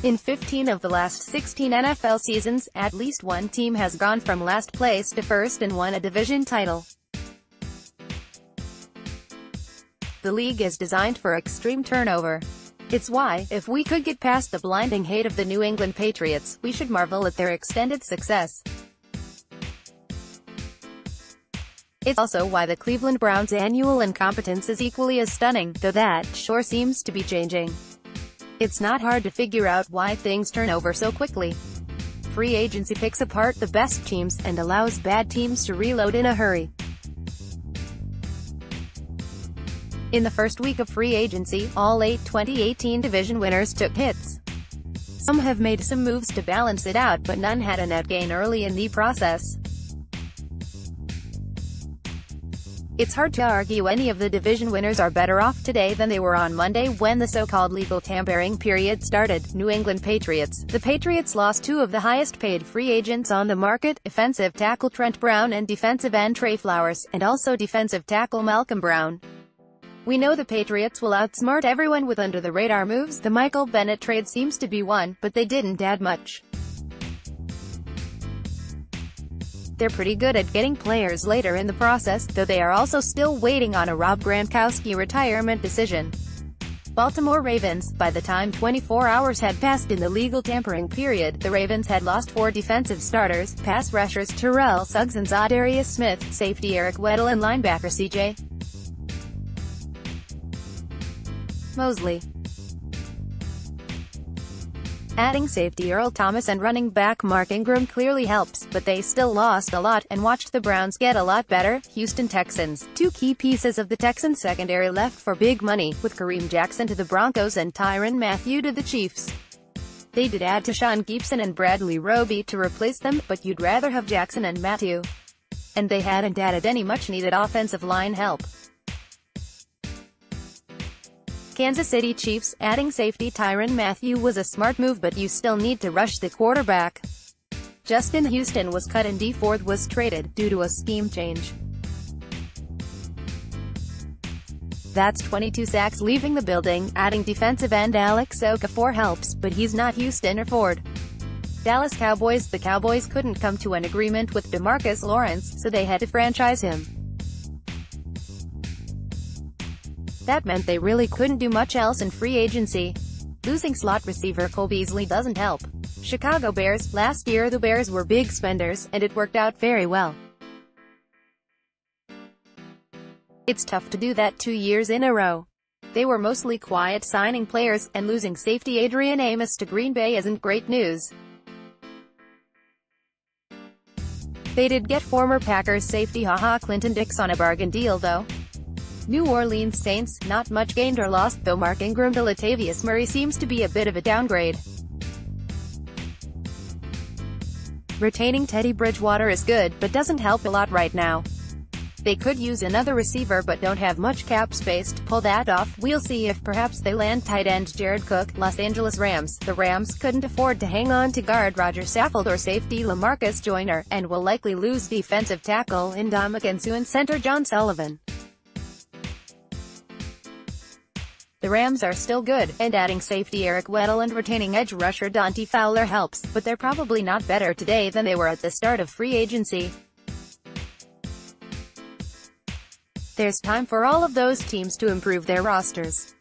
In 15 of the last 16 NFL seasons, at least one team has gone from last place to first and won a division title. The league is designed for extreme turnover. It's why, if we could get past the blinding hate of the New England Patriots, we should marvel at their extended success. It's also why the Cleveland Browns' annual incompetence is equally as stunning, though that sure seems to be changing. It's not hard to figure out why things turn over so quickly. Free agency picks apart the best teams, and allows bad teams to reload in a hurry. In the first week of free agency, all 8 2018 division winners took hits. Some have made some moves to balance it out, but none had a net gain early in the process. It's hard to argue any of the division winners are better off today than they were on Monday when the so-called legal tampering period started. New England Patriots. The Patriots lost two of the highest-paid free agents on the market, offensive tackle Trent Brown and defensive end Trey Flowers, and also defensive tackle Malcolm Brown. We know the Patriots will outsmart everyone with under-the-radar moves. The Michael Bennett trade seems to be one, but they didn't add much. They're pretty good at getting players later in the process, though they are also still waiting on a Rob Gronkowski retirement decision. Baltimore Ravens. By the time 24 hours had passed in the legal tampering period, the Ravens had lost 4 defensive starters, pass rushers Terrell Suggs and Zadarius Smith, safety Eric Weddle and linebacker C.J. Mosley. Adding safety Earl Thomas and running back Mark Ingram clearly helps, but they still lost a lot, and watched the Browns get a lot better. Houston Texans. 2 key pieces of the Texans secondary left for big money, with Kareem Jackson to the Broncos and Tyrann Mathieu to the Chiefs. They did add Tashaun Gibson and Bradley Roby to replace them, but you'd rather have Jackson and Mathieu. And they hadn't added any much-needed offensive line help. Kansas City Chiefs. Adding safety Tyrann Mathieu was a smart move, but you still need to rush the quarterback. Justin Houston was cut and Dee Ford was traded, due to a scheme change. That's 22 sacks leaving the building. Adding defensive end Alex Okafor helps, but he's not Houston or Ford. Dallas Cowboys. The Cowboys couldn't come to an agreement with DeMarcus Lawrence, so they had to franchise him. That meant they really couldn't do much else in free agency. Losing slot receiver Cole Beasley doesn't help. Chicago Bears. Last year the Bears were big spenders, and it worked out very well. It's tough to do that 2 years in a row. They were mostly quiet signing players, and losing safety Adrian Amos to Green Bay isn't great news. They did get former Packers safety Clinton Dix on a bargain deal though. New Orleans Saints. Not much gained or lost, though Mark Ingram to Latavius Murray seems to be a bit of a downgrade. Retaining Teddy Bridgewater is good, but doesn't help a lot right now. They could use another receiver but don't have much cap space to pull that off. We'll see if perhaps they land tight end Jared Cook. Los Angeles Rams. The Rams couldn't afford to hang on to guard Roger Saffold or safety LaMarcus Joyner, and will likely lose defensive tackle Ndamukong Suh and center John Sullivan. The Rams are still good, and adding safety Eric Weddle and retaining edge rusher Dante Fowler helps, but they're probably not better today than they were at the start of free agency. There's time for all of those teams to improve their rosters.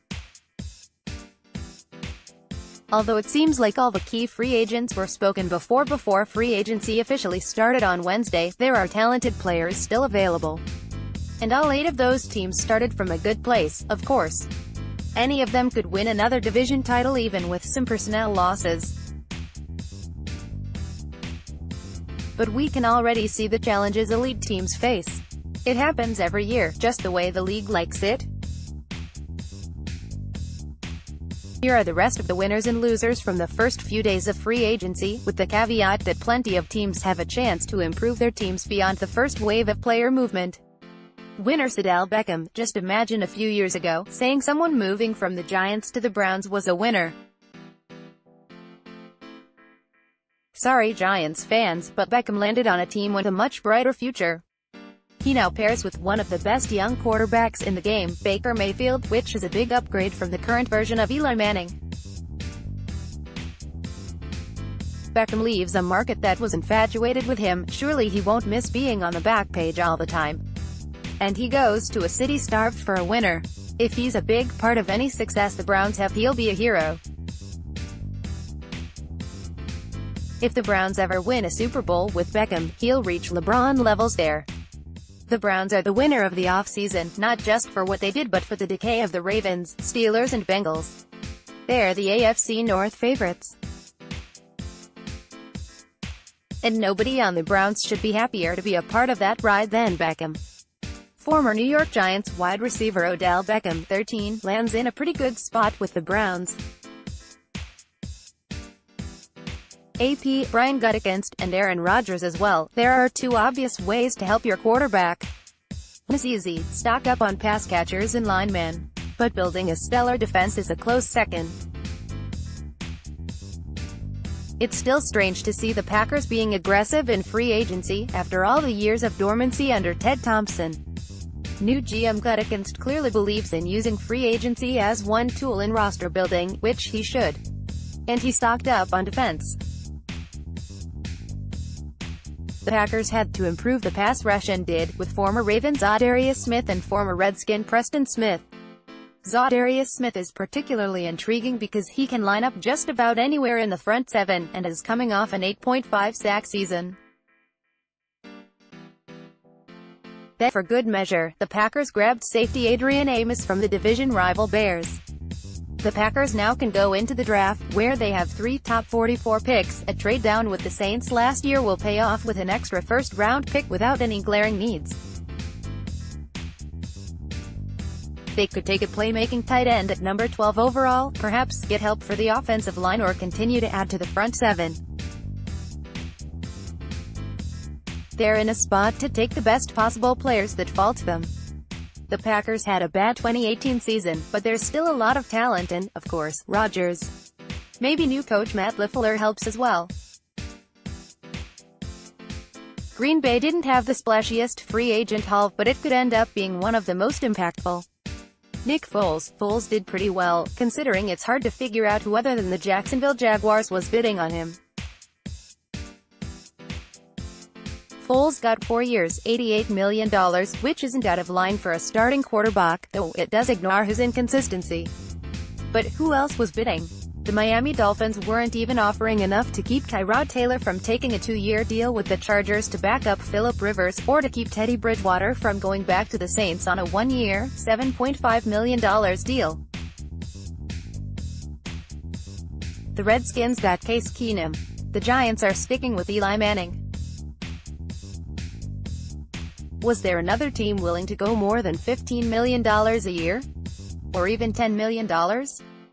Although it seems like all the key free agents were spoken before free agency officially started on Wednesday, there are talented players still available. And all 8 of those teams started from a good place, of course. Any of them could win another division title even with some personnel losses. But we can already see the challenges elite teams face. It happens every year, just the way the league likes it. Here are the rest of the winners and losers from the first few days of free agency, with the caveat that plenty of teams have a chance to improve their teams beyond the first wave of player movement. Winner Odell Beckham. Just imagine a few years ago, saying someone moving from the Giants to the Browns was a winner. Sorry Giants fans, but Beckham landed on a team with a much brighter future. He now pairs with one of the best young quarterbacks in the game, Baker Mayfield, which is a big upgrade from the current version of Eli Manning. Beckham leaves a market that was infatuated with him, surely he won't miss being on the back page all the time. And he goes to a city starved for a winner. If he's a big part of any success the Browns have, he'll be a hero. If the Browns ever win a Super Bowl with Beckham, he'll reach LeBron levels there. The Browns are the winner of the offseason, not just for what they did but for the decay of the Ravens, Steelers and Bengals. They're the AFC North favorites. And nobody on the Browns should be happier to be a part of that ride than Beckham. Former New York Giants wide receiver Odell Beckham, 13, lands in a pretty good spot with the Browns. AP, Brian Gutekunst, and Aaron Rodgers as well. There are two obvious ways to help your quarterback. One is easy, stock up on pass catchers and linemen. But building a stellar defense is a close second. It's still strange to see the Packers being aggressive in free agency, after all the years of dormancy under Ted Thompson. New GM Gutekunst clearly believes in using free agency as one tool in roster building, which he should. And he stocked up on defense. The Packers had to improve the pass rush and did, with former Ravens Za'Darius Smith and former Redskin Preston Smith. Za'Darius Smith is particularly intriguing because he can line up just about anywhere in the front seven, and is coming off an 8.5 sack season. Then, for good measure, the Packers grabbed safety Adrian Amos from the division rival Bears. The Packers now can go into the draft, where they have 3 top 44 picks. A trade down with the Saints last year will pay off with an extra first-round pick without any glaring needs. They could take a playmaking tight end at number 12 overall, perhaps get help for the offensive line, or continue to add to the front seven. They're in a spot to take the best possible players that fall to them. The Packers had a bad 2018 season, but there's still a lot of talent and, of course, Rodgers. Maybe new coach Matt LaFleur helps as well. Green Bay didn't have the splashiest free agent haul, but it could end up being one of the most impactful. Nick Foles. Foles did pretty well, considering it's hard to figure out who other than the Jacksonville Jaguars was bidding on him. Foles got 4 years, $88 million, which isn't out of line for a starting quarterback, though it does ignore his inconsistency. But who else was bidding? The Miami Dolphins weren't even offering enough to keep Tyrod Taylor from taking a 2-year deal with the Chargers to back up Phillip Rivers, or to keep Teddy Bridgewater from going back to the Saints on a 1-year, $7.5 million deal. The Redskins got Case Keenum. The Giants are sticking with Eli Manning. Was there another team willing to go more than $15 million a year? Or even $10 million?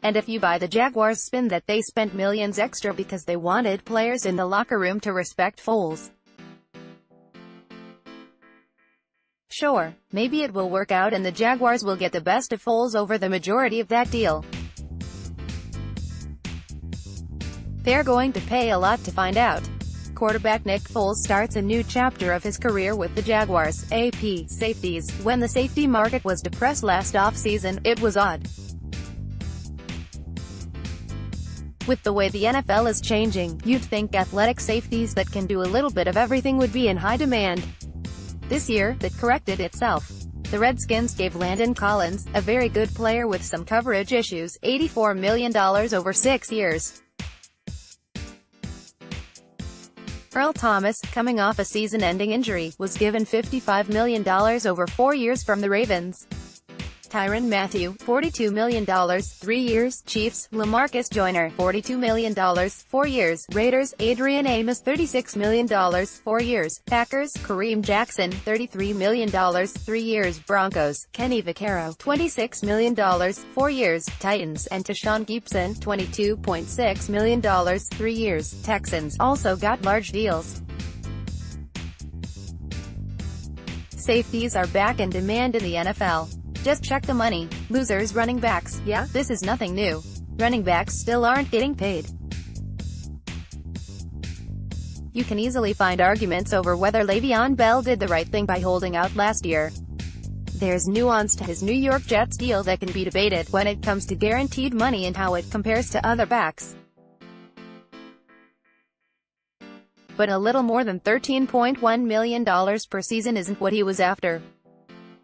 And if you buy the Jaguars' spin that they spent millions extra because they wanted players in the locker room to respect Foles. Sure, maybe it will work out and the Jaguars will get the best of Foles over the majority of that deal. They're going to pay a lot to find out. Quarterback Nick Foles starts a new chapter of his career with the Jaguars. AP, safeties. When the safety market was depressed last offseason, it was odd. With the way the NFL is changing, you'd think athletic safeties that can do a little bit of everything would be in high demand. This year, that corrected itself. The Redskins gave Landon Collins, a very good player with some coverage issues, $84 million over 6 years. Earl Thomas, coming off a season-ending injury, was given $55 million over 4 years from the Ravens. Tyrann Mathieu, $42 million, 3 years. Chiefs, LaMarcus Joyner, $42 million, 4 years. Raiders, Adrian Amos, $36 million, 4 years. Packers, Kareem Jackson, $33 million, 3 years. Broncos, Kenny Vaccaro, $26 million, 4 years. Titans, and Tashawn Gibson, $22.6 million, 3 years. Texans also got large deals. Safeties are back in demand in the NFL. Just check the money. Losers running backs. Yeah, this is nothing new. Running backs still aren't getting paid. You can easily find arguments over whether Le'Veon Bell did the right thing by holding out last year. There's nuance to his New York Jets deal that can be debated when it comes to guaranteed money and how it compares to other backs. but a little more than $13.1 million per season isn't what he was after.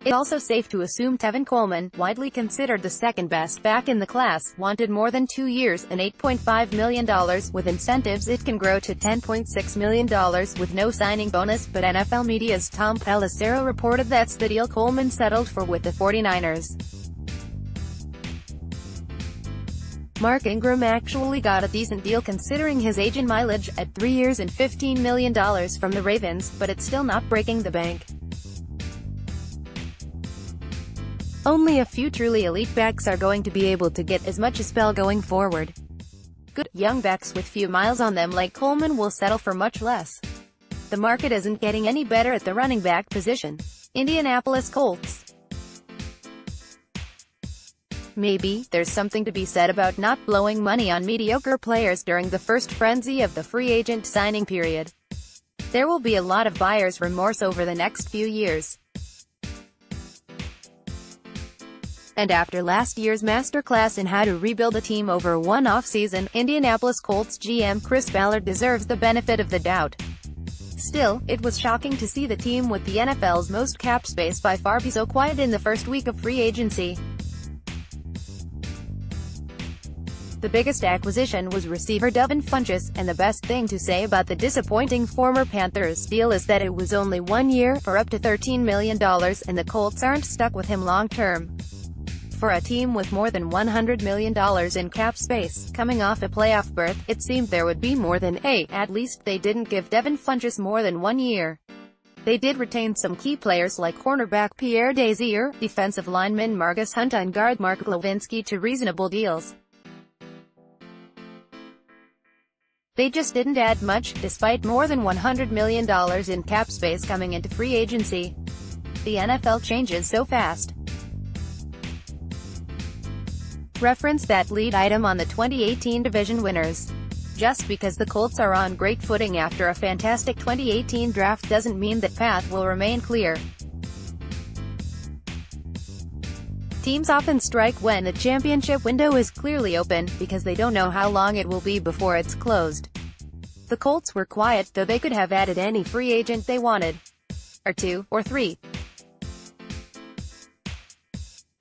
It's also safe to assume Tevin Coleman, widely considered the second-best back in the class, wanted more than 2 years and $8.5 million. With incentives it can grow to $10.6 million with no signing bonus, but NFL Media's Tom Pelissero reported that's the deal Coleman settled for with the 49ers. Mark Ingram actually got a decent deal considering his age and mileage, at 3 years and $15 million from the Ravens, but it's still not breaking the bank. Only a few truly elite backs are going to be able to get as much as Bell going forward. Good, young backs with few miles on them like Coleman will settle for much less. The market isn't getting any better at the running back position. Indianapolis Colts. Maybe there's something to be said about not blowing money on mediocre players during the first frenzy of the free agent signing period. There will be a lot of buyer's remorse over the next few years. And after last year's masterclass in how to rebuild a team over one off-season, Indianapolis Colts GM Chris Ballard deserves the benefit of the doubt. Still, it was shocking to see the team with the NFL's most cap space by far be so quiet in the first week of free agency. The biggest acquisition was receiver Devin Funchess, and the best thing to say about the disappointing former Panthers deal is that it was only 1 year, for up to $13 million, and the Colts aren't stuck with him long-term. For a team with more than $100 million in cap space, coming off a playoff berth, it seemed there would be more than at least they didn't give Devin Funchess more than 1 year. They did retain some key players like cornerback Pierre Desir, defensive lineman Margus Hunt and guard Mark Lewinsky to reasonable deals. They just didn't add much, despite more than $100 million in cap space coming into free agency. The NFL changes so fast. Reference that lead item on the 2018 division winners. Just because the Colts are on great footing after a fantastic 2018 draft doesn't mean that path will remain clear. Teams often strike when the championship window is clearly open, because they don't know how long it will be before it's closed. The Colts were quiet, though they could have added any free agent they wanted. Or 2, or 3.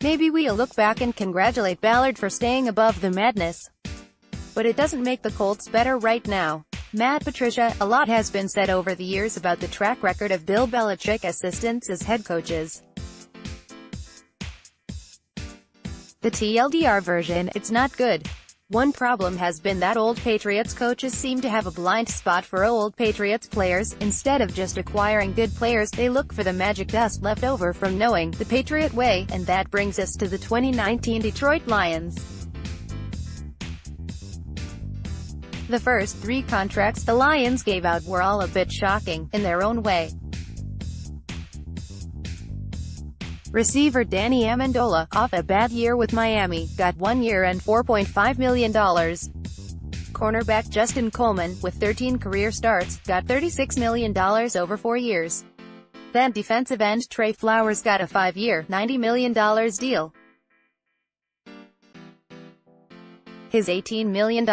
Maybe we'll look back and congratulate Ballard for staying above the madness. But it doesn't make the Colts better right now. Matt Patricia. A lot has been said over the years about the track record of Bill Belichick assistants as head coaches. The TLDR version, it's not good. One problem has been that old Patriots coaches seem to have a blind spot for old Patriots players. Instead of just acquiring good players, they look for the magic dust left over from knowing the Patriot way, and that brings us to the 2019 Detroit Lions. The first 3 contracts the Lions gave out were all a bit shocking, in their own way. Receiver Danny Amendola, off a bad year with Miami, got 1 year and $4.5 million. Cornerback Justin Coleman, with 13 career starts, got $36 million over 4 years. Then defensive end Trey Flowers got a 5-year, $90 million deal. His $18 million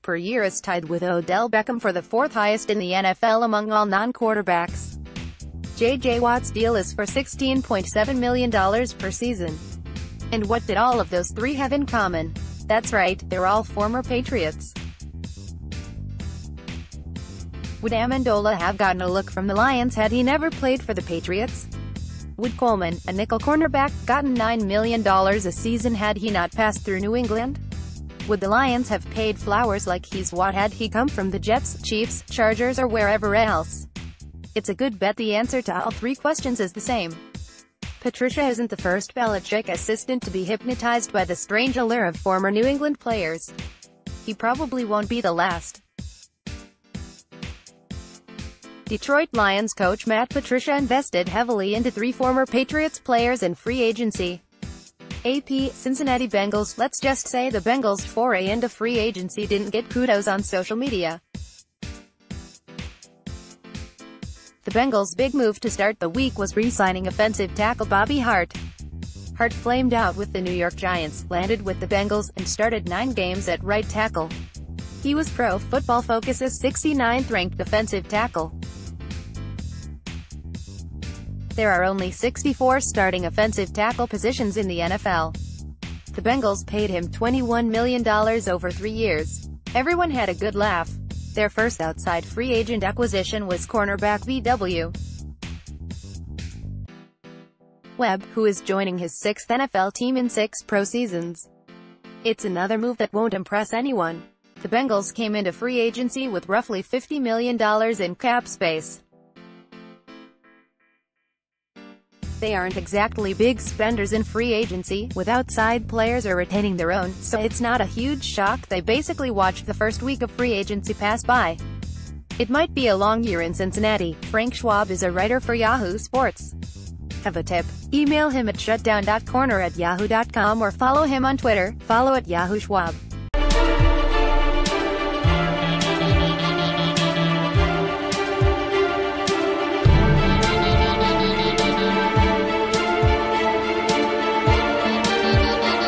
per year is tied with Odell Beckham for the 4th highest in the NFL among all non-quarterbacks. J.J. Watt's deal is for $16.7 million per season. And what did all of those 3 have in common? That's right, they're all former Patriots. Would Amendola have gotten a look from the Lions had he never played for the Patriots? Would Coleman, a nickel cornerback, gotten $9 million a season had he not passed through New England? Would the Lions have paid Flowers like he's Watt had he come from the Jets, Chiefs, Chargers or wherever else? It's a good bet the answer to all 3 questions is the same. Patricia isn't the first Belichick assistant to be hypnotized by the strange allure of former New England players. He probably won't be the last. Detroit Lions coach Matt Patricia invested heavily into 3 former Patriots players in free agency. AP, Cincinnati Bengals. Let's just say the Bengals' foray into free agency didn't get kudos on social media. The Bengals' big move to start the week was re-signing offensive tackle Bobby Hart. Hart flamed out with the New York Giants, landed with the Bengals, and started 9 games at right tackle. He was Pro Football Focus's 69th-ranked defensive tackle. There are only 64 starting offensive tackle positions in the NFL. The Bengals paid him $21 million over 3 years. Everyone had a good laugh. Their first outside free agent acquisition was cornerback B.W. Webb, who is joining his 6th NFL team in 6 pro seasons. It's another move that won't impress anyone. The Bengals came into free agency with roughly $50 million in cap space. They aren't exactly big spenders in free agency, with outside players or retaining their own, so it's not a huge shock they basically watched the first week of free agency pass by. It might be a long year in Cincinnati. Frank Schwab is a writer for Yahoo Sports. Have a tip? Email him at shutdown.corner@yahoo.com or follow him on Twitter, follow @YahooSchwab.